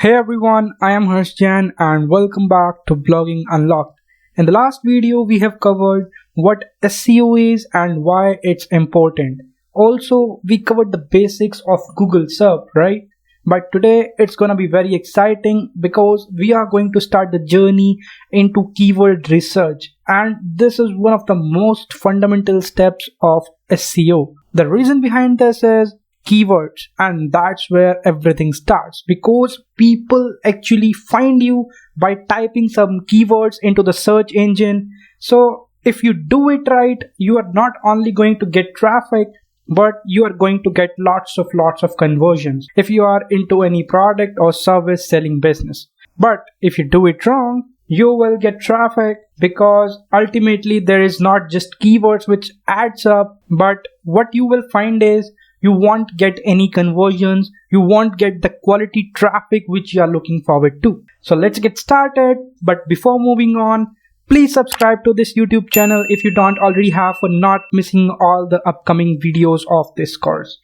Hey everyone, I am Harshjan and welcome back to Blogging Unlocked. In the last video, we have covered what SEO is and why it's important. Also, we covered the basics of Google SERP, right? But today it's gonna be very exciting because we are going to start the journey into keyword research, and this is one of the most fundamental steps of SEO. The reason behind this is keywords, and that's where everything starts because people actually find you by typing some keywords into the search engine. So if you do it right, you are not only going to get traffic, but you are going to get lots of conversions if you are into any product or service selling business. But if you do it wrong, you will get traffic because ultimately there is not just keywords which adds up, but what you will find is you won't get any conversions, you won't get the quality traffic which you are looking forward to. So let's get started. But before moving on, please subscribe to this YouTube channel if you don't already have, for not missing all the upcoming videos of this course.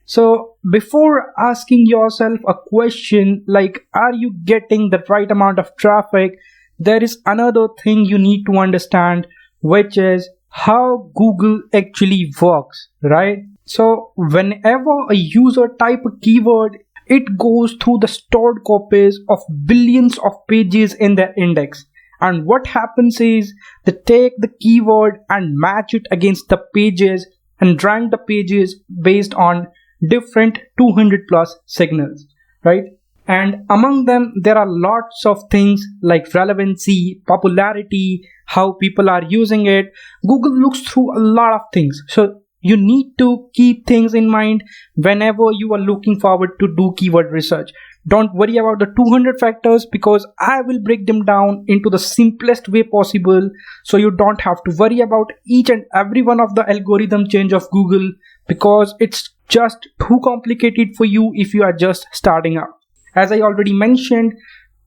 So before asking yourself a question like, are you getting the right amount of traffic? There is another thing you need to understand, which is how Google actually works, right? So whenever a user type a keyword, it goes through the stored copies of billions of pages in their index. And what happens is they take the keyword and match it against the pages and rank the pages based on different 200 plus signals, right? And among them, there are lots of things like relevancy, popularity, how people are using it. Google looks through a lot of things. So you need to keep things in mind whenever you are looking forward to do keyword research. Don't worry about the 200 factors because I will break them down into the simplest way possible, so you don't have to worry about each and every one of the algorithm change of Google, because it's just too complicated for you if you are just starting out. As I already mentioned,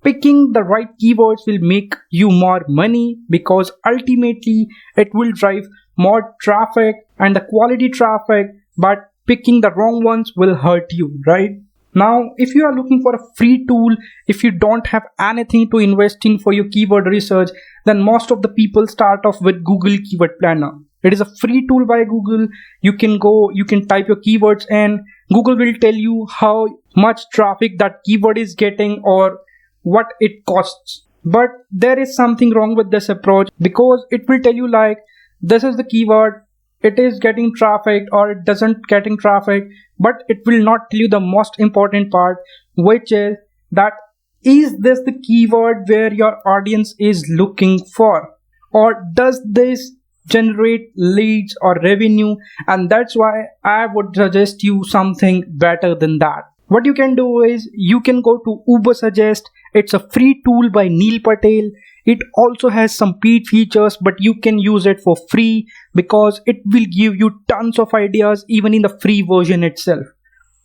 picking the right keywords will make you more money because ultimately it will drive more traffic and the quality traffic, but picking the wrong ones will hurt you, right? Now, if you are looking for a free tool, if you don't have anything to invest in for your keyword research, then most of the people start off with Google Keyword Planner. It is a free tool by Google. You can type your keywords and Google will tell you how much traffic that keyword is getting or what it costs. But there is something wrong with this approach because it will tell you like, this is the keyword, it is getting traffic or it doesn't getting traffic, but it will not tell you the most important part, which is that is this the keyword where your audience is looking for, or does this generate leads or revenue? And that's why I would suggest you something better than that. What you can do is you can go to Ubersuggest. It's a free tool by Neil Patel. It also has some paid features, but you can use it for free because it will give you tons of ideas even in the free version itself.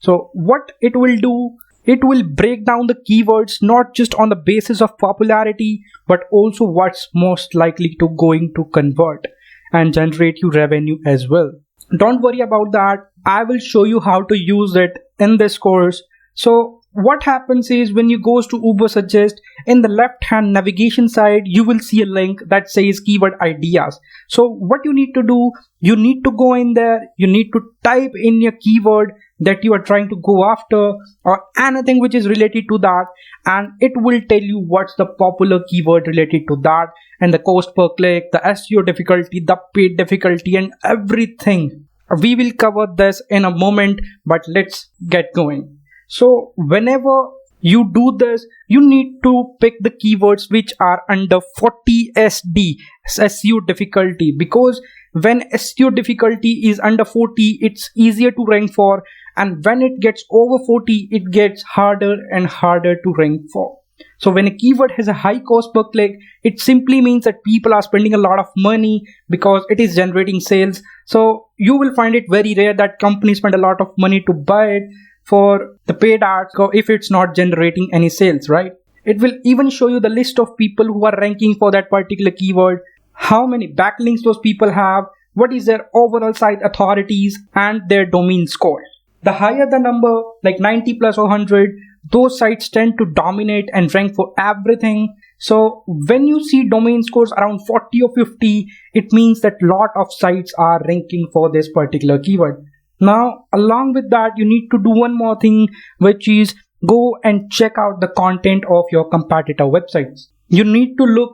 So what it will do, it will break down the keywords not just on the basis of popularity, but also what's most likely to going to convert and generate you revenue as well. Don't worry about that. I will show you how to use it in this course. So what happens is when you go to Ubersuggest, in the left hand navigation side, you will see a link that says keyword ideas. So what you need to do, you need to go in there, you need to type in your keyword that you are trying to go after or anything which is related to that, and it will tell you what's the popular keyword related to that and the cost per click, the SEO difficulty, the paid difficulty, and everything. We will cover this in a moment, but let's get going. So whenever you do this, you need to pick the keywords which are under 40 SD SEO difficulty, because when SEO difficulty is under 40, it's easier to rank for, and when it gets over 40, it gets harder and harder to rank for. So when a keyword has a high cost per click, it simply means that people are spending a lot of money because it is generating sales. So you will find it very rare that companies spend a lot of money to buy it for the paid ads if it's not generating any sales, right? It will even show you the list of people who are ranking for that particular keyword, how many backlinks those people have, what is their overall site authorities, and their domain score. The higher the number, like 90 plus or 100, those sites tend to dominate and rank for everything. So when you see domain scores around 40 or 50, it means that lot of sites are ranking for this particular keyword. Now, along with that, you need to do one more thing, which is go and check out the content of your competitor websites. You need to look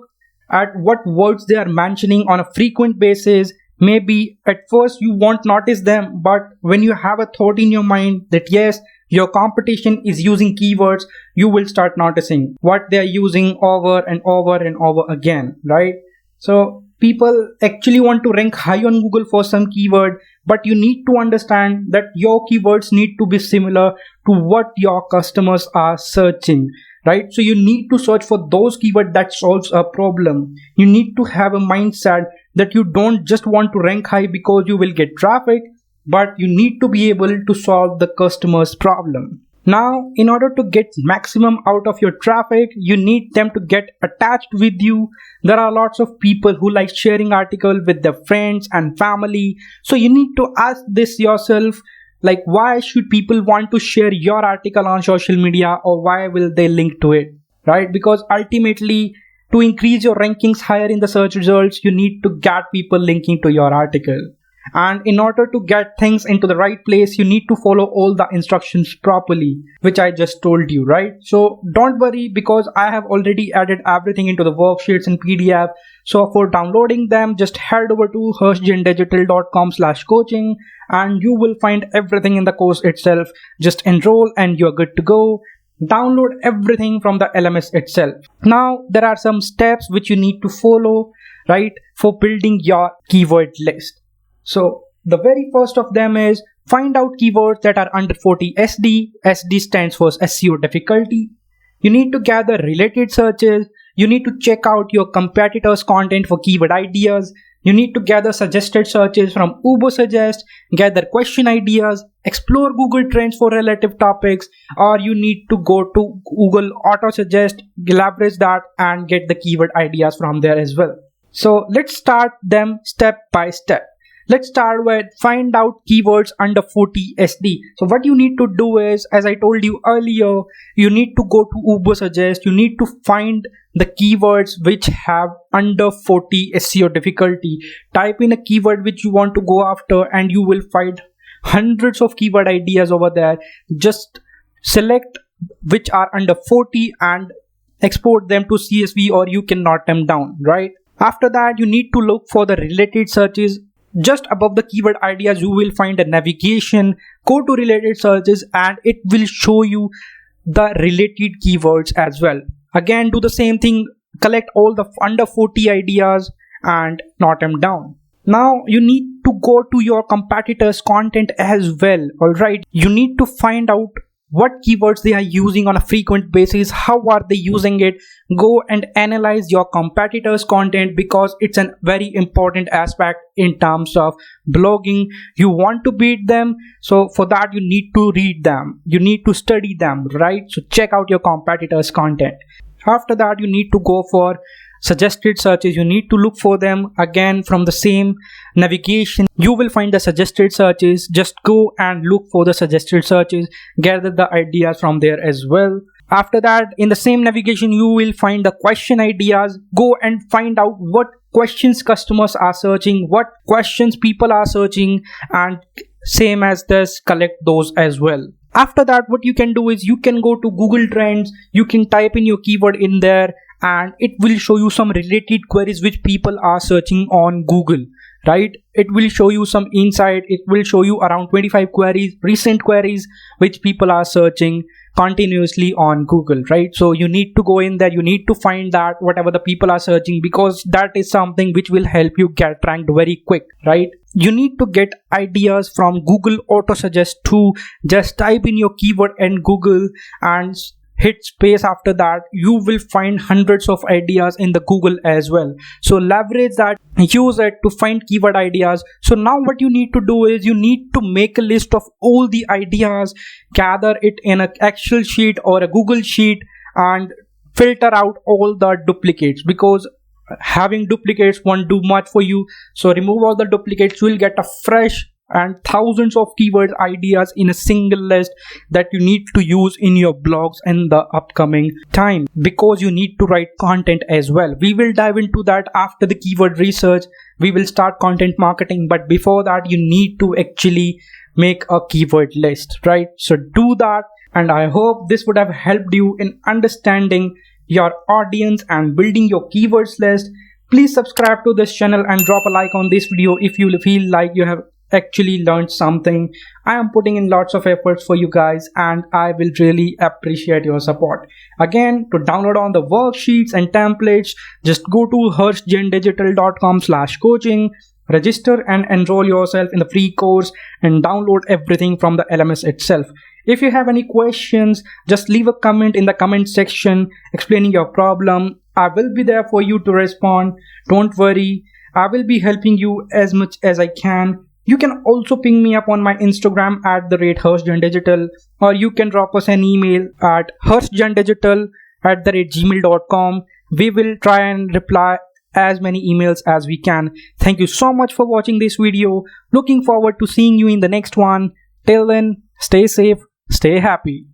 at what words they are mentioning on a frequent basis. Maybe at first you won't notice them, but when you have a thought in your mind that yes, your competition is using keywords, you will start noticing what they are using over and over and over again, right? So people actually want to rank high on Google for some keyword, but you need to understand that your keywords need to be similar to what your customers are searching, right? So you need to search for those keywords that solves a problem. You need to have a mindset that you don't just want to rank high because you will get traffic, but you need to be able to solve the customer's problem. Now, in order to get maximum out of your traffic, you need them to get attached with you. There are lots of people who like sharing articles with their friends and family. So you need to ask this yourself, like why should people want to share your article on social media, or why will they link to it, right? Because ultimately, to increase your rankings higher in the search results, you need to get people linking to your article. And in order to get things into the right place, you need to follow all the instructions properly, which I just told you, right? So don't worry, because I have already added everything into the worksheets and PDF. So for downloading them, just head over to harshjaindigital.com/coaching and you will find everything in the course itself. Just enroll and you're good to go. Download everything from the LMS itself. Now there are some steps which you need to follow, right, for building your keyword list. So the very first of them is find out keywords that are under 40 SD. SD stands for SEO difficulty. You need to gather related searches. You need to check out your competitors' content for keyword ideas. You need to gather suggested searches from Ubersuggest, gather question ideas, explore Google Trends for relative topics, or you need to go to Google Autosuggest, leverage that and get the keyword ideas from there as well. So let's start them step by step. Let's start with find out keywords under 40 SD. So what you need to do is, as I told you earlier, you need to go to Ubersuggest. You need to find the keywords which have under 40 SEO difficulty. Type in a keyword which you want to go after and you will find hundreds of keyword ideas over there. Just select which are under 40 and export them to CSV, or you can note them down, right? After that, you need to look for the related searches. Just above the keyword ideas, you will find a navigation. Go to related searches and it will show you the related keywords as well. Again, do the same thing. Collect all the under 40 ideas and note them down. Now you need to go to your competitors' content as well. Alright, you need to find out what keywords they are using on a frequent basis, how are they using it. Go and analyze your competitors' content, because it's a very important aspect in terms of blogging. You want to beat them, so for that you need to read them, you need to study them, right? So check out your competitors' content. After that, you need to go for suggested searches. You need to look for them again from the same navigation. You will find the suggested searches. Just go and look for the suggested searches, gather the ideas from there as well. After that, in the same navigation, you will find the question ideas. Go and find out what questions customers are searching, what questions people are searching, and same as this, collect those as well. After that, what you can do is you can go to Google Trends. You can type in your keyword in there and it will show you some related queries which people are searching on Google, right? It will show you some insight. It will show you around 25 queries, recent queries which people are searching continuously on Google, right? So you need to go in there, you need to find that whatever the people are searching, because that is something which will help you get ranked very quick, right? You need to get ideas from Google Autosuggest too. Just type in your keyword in Google and hit space. After that, you will find hundreds of ideas in the Google as well. So leverage that, use it to find keyword ideas. So now what you need to do is you need to make a list of all the ideas, gather it in an Excel sheet or a Google sheet, and filter out all the duplicates, because having duplicates won't do much for you. So remove all the duplicates. You will get a fresh and thousands of keyword ideas in a single list that you need to use in your blogs in the upcoming time, because you need to write content as well. We will dive into that after the keyword research. We will start content marketing, but before that you need to actually make a keyword list, right? So do that, and I hope this would have helped you in understanding your audience and building your keywords list. Please subscribe to this channel and drop a like on this video if you feel like you have actually learned something. I am putting in lots of efforts for you guys, and I will really appreciate your support. Again, to download all the worksheets and templates, just go to harshjaindigital.com/coaching, register and enroll yourself in the free course, and download everything from the LMS itself. If you have any questions, just leave a comment in the comment section explaining your problem. I will be there for you to respond. Don't worry, I will be helping you as much as I can. You can also ping me up on my Instagram at @harshjaindigital, or you can drop us an email at harshjaindigital@gmail.com. We will try and reply as many emails as we can. Thank you so much for watching this video. Looking forward to seeing you in the next one. Till then, stay safe, stay happy.